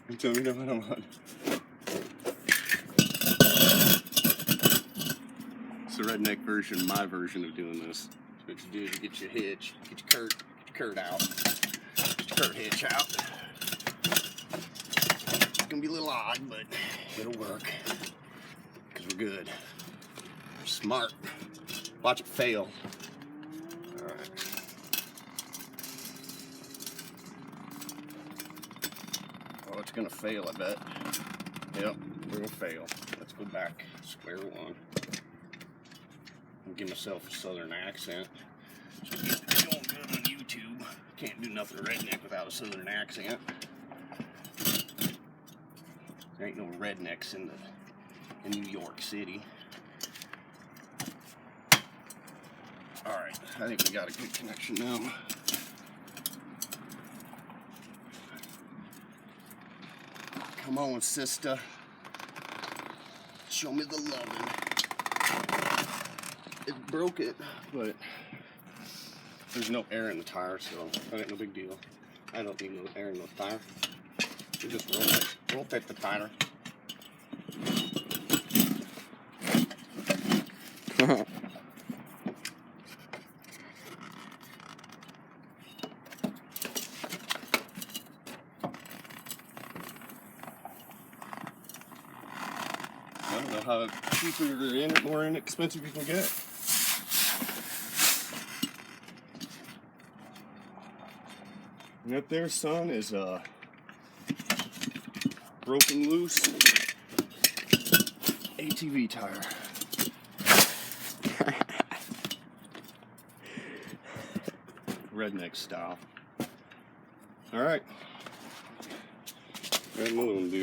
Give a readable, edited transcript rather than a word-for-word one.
You tell me no matter what. It's the redneck version, my version of doing this. What you do is you get your hitch, get your Kurt out. Get your Kurt hitch out. It's gonna be a little odd, but it'll work. Because we're good. We're smart. Watch it fail. Alright. Oh, it's gonna fail, I bet. Yep, we're gonna fail. Let's go back. Square one. Give myself a southern accent. So going good on YouTube. Can't do nothing redneck without a southern accent. There ain't no rednecks in New York City. Alright, I think we got a good connection now. Come on, sister. Show me the loving. It broke it, but there's no air in the tire, so that ain't no big deal. I don't need no air in the tire. You just rotate the tire. I don't know how cheaper or more inexpensive you can get. And that there, son, is a broken loose ATV tire. Redneck style. Alright. Got another one to do.